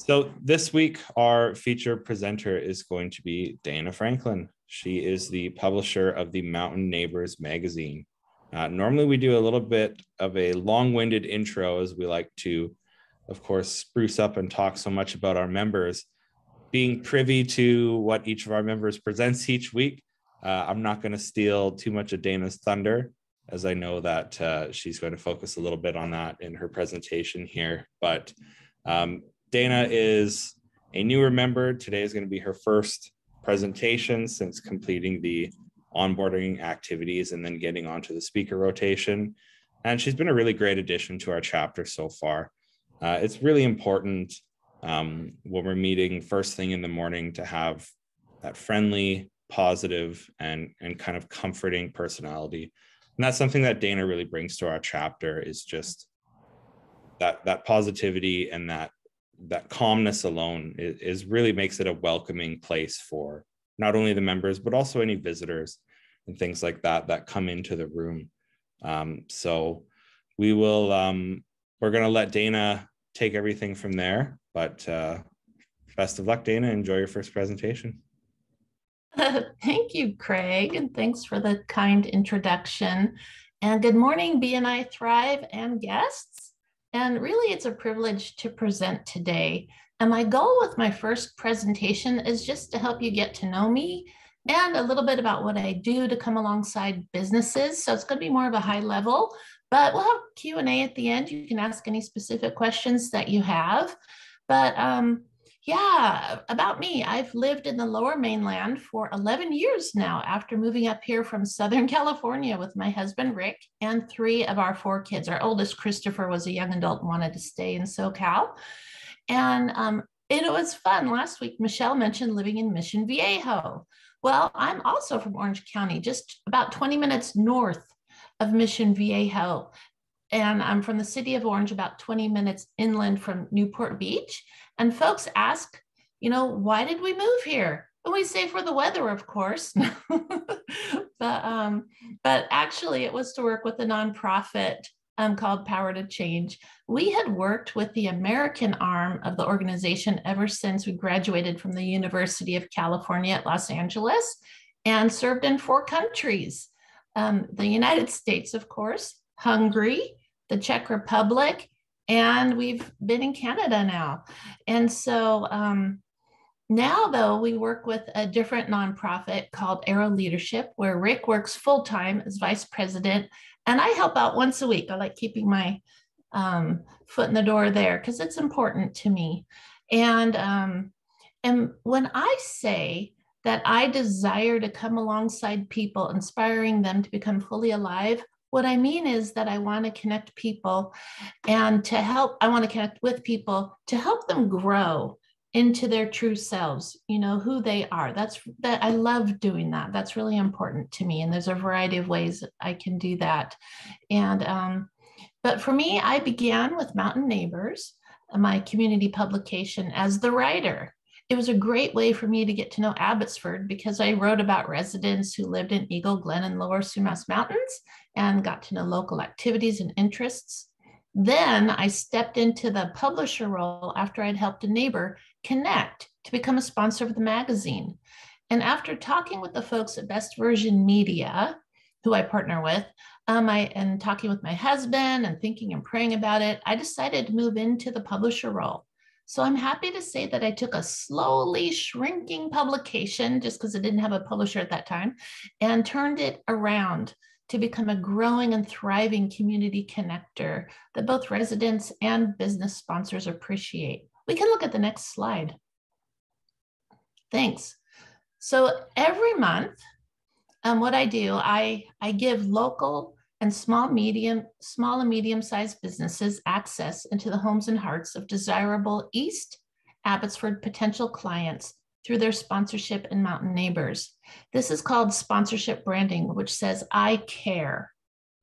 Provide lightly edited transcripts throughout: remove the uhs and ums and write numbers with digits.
So this week, our feature presenter is going to be Dana Franklin. She is the publisher of the Mountain Neighbours magazine. Normally, we do a little bit of a long-winded intro as we like to, of course, spruce up and talk so much about our members. Being privy to what each of our members presents each week, I'm not going to steal too much of Dana's thunder, as I know that she's going to focus a little bit on that in her presentation here. But Dana is a newer member. Today is going to be her first presentation since completing the onboarding activities and then getting onto the speaker rotation. And she's been a really great addition to our chapter so far. It's really important when we're meeting first thing in the morning to have that friendly, positive, and kind of comforting personality. And that's something that Dana really brings to our chapter, is just that positivity and that calmness alone is really makes it a welcoming place for not only the members, but also any visitors and things like that come into the room. So we will, we're going to let Dana take everything from there, but best of luck, Dana. Enjoy your first presentation. Thank you, Craig, and thanks for the kind introduction. And good morning, BNI Thrive and guests. And really, it's a privilege to present today. And my goal with my first presentation is just to help you get to know me and a little bit about what I do to come alongside businesses. So it's going to be more of a high level, but we'll have Q&A at the end. You can ask any specific questions that you have. But yeah, about me, I've lived in the Lower Mainland for 11 years now after moving up here from Southern California with my husband, Rick, and 3 of our 4 kids. Our oldest, Christopher, was a young adult and wanted to stay in SoCal. And it was fun. Last week, Michelle mentioned living in Mission Viejo. Well, I'm also from Orange County, just about 20 minutes north of Mission Viejo. And I'm from the city of Orange, about 20 minutes inland from Newport Beach. And folks ask, why did we move here? And we say for the weather, of course. But actually, it was to work with a nonprofit called Power to Change. We had worked with the American arm of the organization ever since we graduated from the University of California at Los Angeles and served in 4 countries. The United States, of course, Hungary, the Czech Republic, and we've been in Canada now. And so now, though, we work with a different nonprofit called Arrow Leadership, where Rick works full-time as vice president, and I help out once a week. I like keeping my foot in the door there because it's important to me. And when I say that I desire to come alongside people, inspiring them to become fully alive, what I mean is that I want to connect people and I want to connect with people to help them grow into their true selves, who they are. I love doing that. That's really important to me. And there's a variety of ways I can do that. And, but for me, I began with Mountain Neighbours, my community publication, as the writer. It was a great way for me to get to know Abbotsford because I wrote about residents who lived in Eagle Glen and Lower Sumas Mountains and got to know local activities and interests. Then I stepped into the publisher role after I'd helped a neighbor connect to become a sponsor of the magazine. And after talking with the folks at Best Version Media, who I partner with, and talking with my husband and thinking and praying about it, I decided to move into the publisher role. So I'm happy to say that I took a slowly shrinking publication, just because it didn't have a publisher at that time, and turned it around to become a growing and thriving community connector that both residents and business sponsors appreciate. We can look at the next slide. Thanks. So every month, what I do, I give local and small and medium-sized businesses access into the homes and hearts of desirable East Abbotsford potential clients through their sponsorship in Mountain Neighbours. This is called sponsorship branding, which says, I care,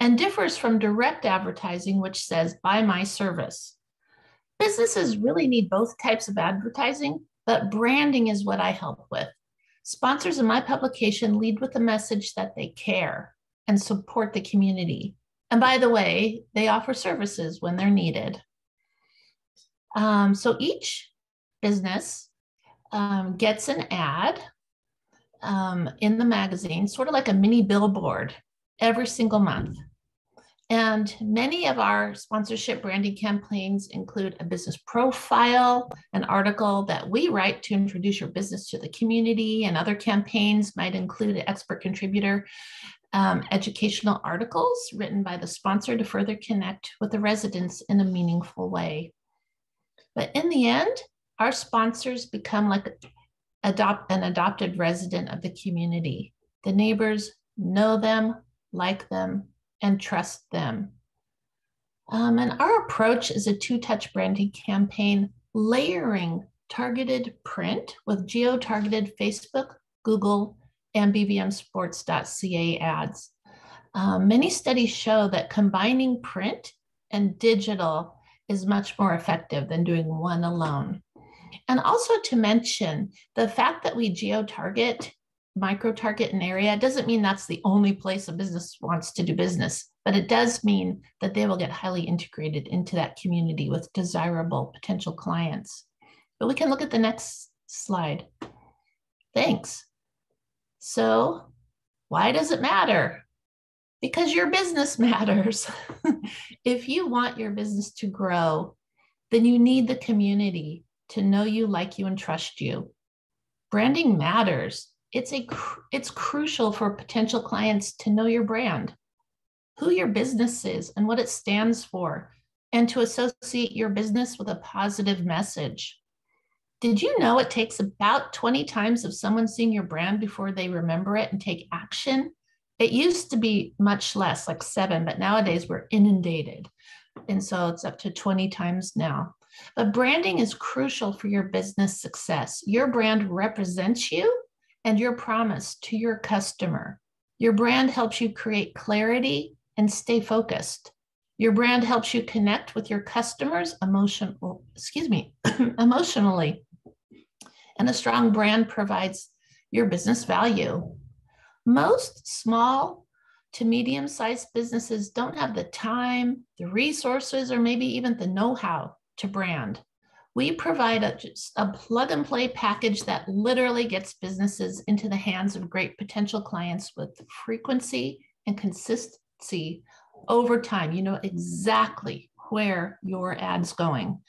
and differs from direct advertising, which says, buy my service. Businesses really need both types of advertising, but branding is what I help with. Sponsors in my publication lead with the message that they care and support the community. And by the way, they offer services when they're needed. So each business gets an ad in the magazine, sort of like a mini billboard every single month. And many of our sponsorship branding campaigns include a business profile, an article that we write to introduce your business to the community, and other campaigns might include an expert contributor, educational articles written by the sponsor to further connect with the residents in a meaningful way. But in the end, our sponsors become like an adopted resident of the community. The neighbors know them, like them, and trust them. And our approach is a two-touch branding campaign, layering targeted print with geo-targeted Facebook, Google, and bbmsports.ca ads. Many studies show that combining print and digital is much more effective than doing one alone. And also to mention, the fact that we geo-target, micro-target an area doesn't mean that's the only place a business wants to do business, but it does mean that they will get highly integrated into that community with desirable potential clients. But we can look at the next slide. Thanks. So why does it matter? Because your business matters. If you want your business to grow, then you need the community to know you, like you, and trust you. Branding matters. It's crucial for potential clients to know your brand, who your business is and what it stands for, and to associate your business with a positive message. Did you know it takes about 20 times of someone seeing your brand before they remember it and take action? It used to be much less, like 7, but nowadays we're inundated. And so it's up to 20 times now. But branding is crucial for your business success. Your brand represents you and your promise to your customer. Your brand helps you create clarity and stay focused. Your brand helps you connect with your customers emotionally. And a strong brand provides your business value. Most small to medium-sized businesses don't have the time, the resources, or maybe even the know-how to brand. We provide a plug-and-play package that literally gets businesses into the hands of great potential clients with frequency and consistency over time. You know exactly where your ad's going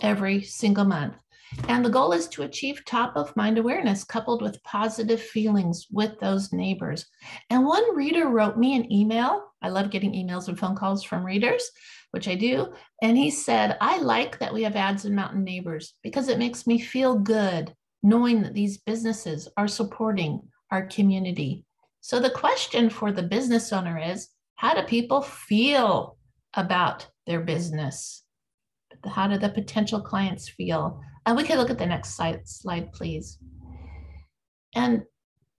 every single month. And the goal is to achieve top of mind awareness coupled with positive feelings with those neighbors. And one reader wrote me an email. I love getting emails and phone calls from readers, which I do. And he said, I like that we have ads in Mountain Neighbors because it makes me feel good knowing that these businesses are supporting our community. So the question for the business owner is, how do people feel about their business? How do the potential clients feel? And we can look at the next slide, please. And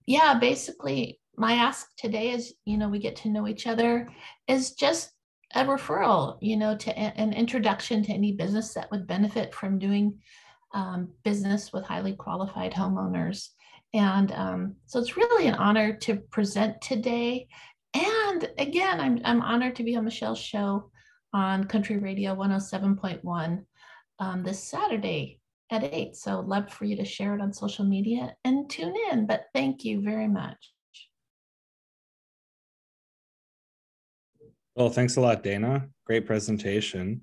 yeah, basically my ask today is, we get to know each other, is just a referral, to an introduction to any business that would benefit from doing business with highly qualified homeowners. And so it's really an honor to present today. And again, I'm honored to be on Michelle's show on Country Radio 107.1 this Saturday at 8. So love for you to share it on social media and tune in. But thank you very much. Well, thanks a lot, Dana. Great presentation.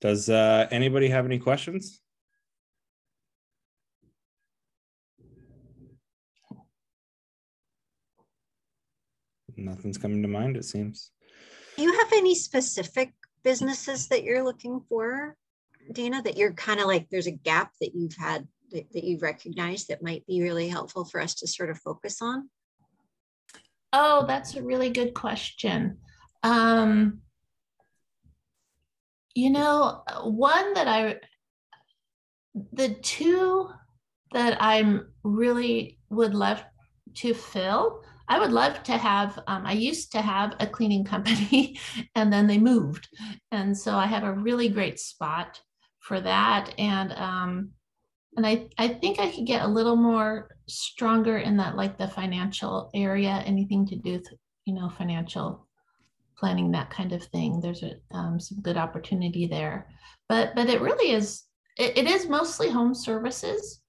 Does anybody have any questions? Nothing's coming to mind, it seems. Do you have any specific businesses that you're looking for, Dana, that you're kind of like, there's a gap that you've had that you've recognized that might be really helpful for us to sort of focus on? Oh, that's a really good question. One the two that I'm really would love to fill, I would love to have, I used to have a cleaning company and then they moved. And so I have a really great spot for that. And I think I could get a little more stronger in that, like the financial area, anything to do with, financial planning, that kind of thing. There's some good opportunity there. But it really is It is mostly home services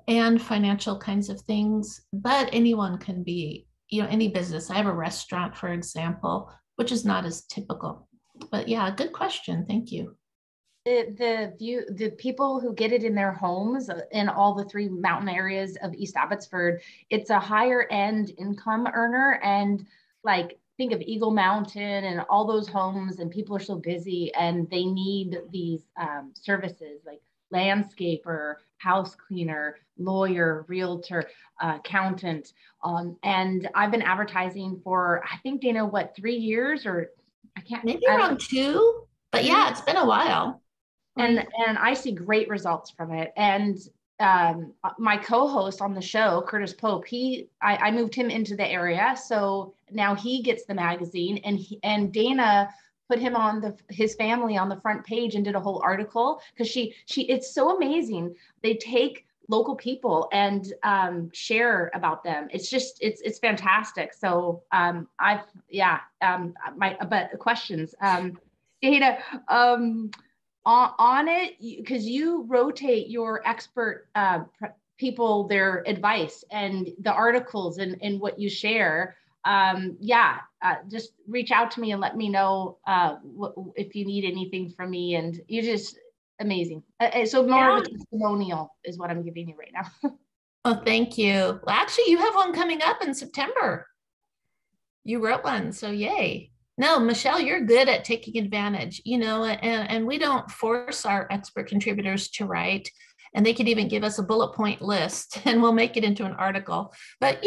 and financial kinds of things, but anyone can be, any business. I have a restaurant, for example, which is not as typical. But yeah, good question. Thank you. The people who get it in their homes in all the 3 mountain areas of East Abbotsford, it's a higher end income earner. And like, think of Eagle Mountain and all those homes, and people are so busy and they need these services like landscaper, house cleaner, lawyer, realtor, accountant. And I've been advertising for, I think, Dana, what, 3 years, or I can't, maybe around 2, but yeah, it's been a while. And I see great results from it. And my co-host on the show, Curtis Pope, I moved him into the area, so now he gets the magazine, and Dana put him on his family on the front page and did a whole article, because it's so amazing. They take local people and share about them. It's fantastic. So but questions, Dana, on it, because you rotate your expert people, their advice and the articles and what you share. Just reach out to me and let me know if you need anything from me. And you're just amazing. So more of a testimonial is what I'm giving you right now. Oh, thank you. Well, actually, you have one coming up in September. You wrote one, so yay. No, Michelle, you're good at taking advantage, and we don't force our expert contributors to write, and they could even give us a bullet point list and we'll make it into an article. But,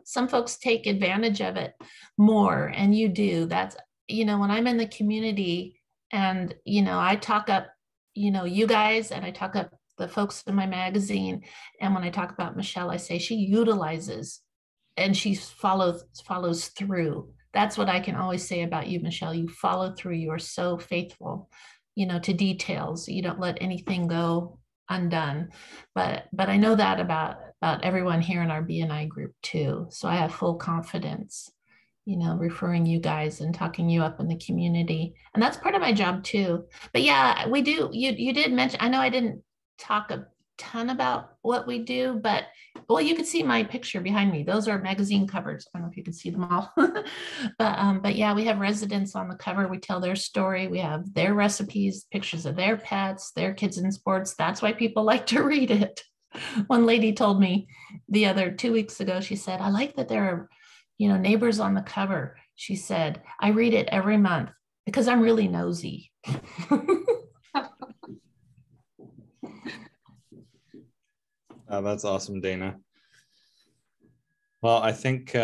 some folks take advantage of it more, and you do. That's, when I'm in the community and, I talk up, you guys, and I talk up the folks in my magazine. And when I talk about Michelle, I say she utilizes and she follows through. That's what I can always say about you, Michelle. You follow through. You are so faithful, to details. You don't let anything go undone. But I know that about everyone here in our BNI group too. So I have full confidence, referring you guys and talking you up in the community. And that's part of my job too. But yeah, we do. You did mention, I know I didn't talk a ton about what we do, but well, you can see my picture behind me. Those are magazine covers. I don't know if you can see them all. but yeah, we have residents on the cover. We tell their story. We have their recipes, pictures of their pets, their kids in sports. That's why people like to read it. One lady told me 2 weeks ago, she said, I like that there are, neighbors on the cover. She said, I read it every month because I'm really nosy. That's awesome, Dana. Well, I think